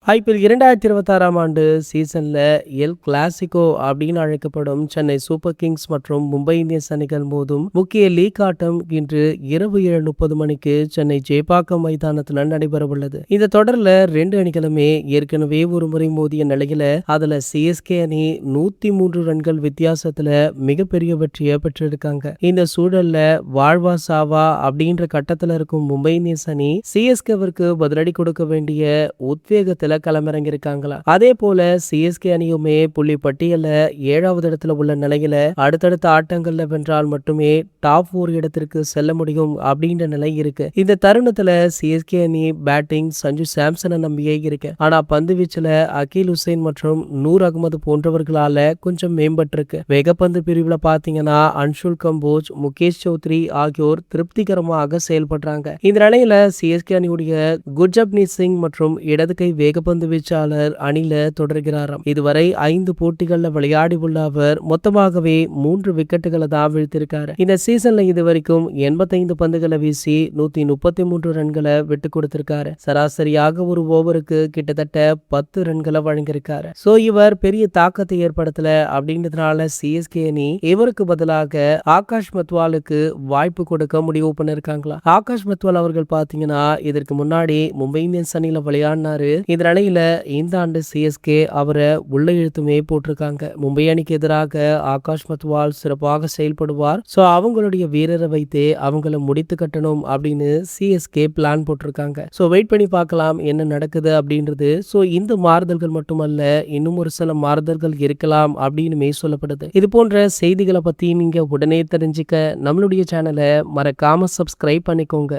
IPL 2026ஆம் ஆண்டு சீசன்ல L Clasico அப்படின்னு அழைக்கப்படும் சென்னை சூப்பர் கிங்ஸ் மற்றும் மும்பை இந்தியன்ஸ் அணிகள் மோதும் முக்கிய லீக் ஆட்டம் இன்று இரவு 7:30 மணிக்கு சென்னை ஜேபாக்கம் மைதானத்தில் நடைபெறவுள்ளது. இந்த தொடர்ல ரெண்டு அணிகளுமே ஏற்கனவே ஒரு முறை மோதிய நிலையில அதுல சிஎஸ்கே அணி 103 ரன்கள் வித்தியாசத்துல மிகப்பெரிய வெற்றியை பெற்றிருக்காங்க. இந்த சூழல்ல வாழ்வா சாவா அப்படின்ற கட்டத்துல இருக்கும் மும்பை இந்தியன்ஸ் அணி சிஎஸ்கேவிற்கு பதிலடி கொடுக்க வேண்டிய உத்வேகத்துல களமிறங்கியிருக்காங்களா. அதே போல சிஎஸ்கே அணியுமே புள்ளி பட்டியல்ல 7வது இடத்துல உள்ள நிலையில அடுத்தடுத்த ஆட்டங்கள்ல வென்றால் மட்டுமே டாப் 4 இடத்திற்கு செல்ல முடியும் அப்படின்ற நிலை இருக்கு. இந்த தருணத்துல சிஎஸ்கே அணி பேட்டிங் சஞ்சு சாம்சனை நம்பியே இருக்கு. ஆனா பந்து வீச்சுல அகில் ஹுசைன் மற்றும் நூர் அகமது போன்றவர்களால கொஞ்சம் மேம்பட்டிருக்கு. வேகப்பந்து பிரிவுல பாத்தீங்கன்னா அன்ஷுல் கம்போஜ், முகேஷ் சௌத்ரி ஆகியோர் திருப்திகரமாக செயல்படுறாங்க. இந்த நிலையில சிஎஸ்கே அணியுடைய குர்ஜப்னீத் சிங் மற்றும் இடது கை வேகப்பந்து வீச்சாளர் அணில தொடர்கிறாராம். இதுவரை 5 போட்டிகள்ல விளையாடி உள்ள அவர் மொத்தமாகவே 3 விக்கெட்டுகளை தான் வீழ்த்திருக்காரு. இந்த சீசன்ல இதுவரைக்கும் 85 பந்துகளை வீசி 133 ரன்களை விட்டு கொடுத்திருக்காரு. சராசரியாக ஒரு ஓவருக்கு கிட்டத்தட்ட 10 ரன்களை வழங்கியிருக்காரு. சோ இவர் பெரிய தாக்கத்தை ஏற்படுத்தல அப்படின்றதுனால சிஎஸ்கே அணி இவருக்கு பதிலாக ஆகாஷ் மத்வாலுக்கு வாய்ப்பு கொடுக்க முடிவு பண்ணிருக்காங்களா. ஆகாஷ் மத்வால் அவர்கள் பாத்தீங்கன்னா இதற்கு முன்னாடி மும்பை இந்தியன்ஸ் அணியில விளையாடினாரு. இந்த நிலையில இந்த ஆண்டு சிஎஸ்கே அவரை உள்ள இழுத்துமே போட்டிருக்காங்க. மும்பை அணிக்கு எதிராக ஆகாஷ் மத்வால் சிறப்பாக செயல்படுவார். சோ அவங்களுடைய வீரரை வைத்தே அவங்கள முடித்து கட்டணும் அப்படின்னு சிஎஸ்கே பிளான் போட்டிருக்காங்க. சோ வெயிட் பண்ணி பார்க்கலாம் என்ன நடக்குது அப்படின்றது. சோ இந்த மாறுதல்கள் மட்டுமல்ல இன்னும் ஒரு சில மாறுதல்கள் இருக்கலாம் அப்படின்னு சொல்லப்படுது. இது போன்ற செய்திகளை பத்தி நீங்க உடனே தெரிஞ்சுக்க நம்மளுடைய சேனலை மறக்காம சப்ஸ்கிரைப் பண்ணிக்கோங்க.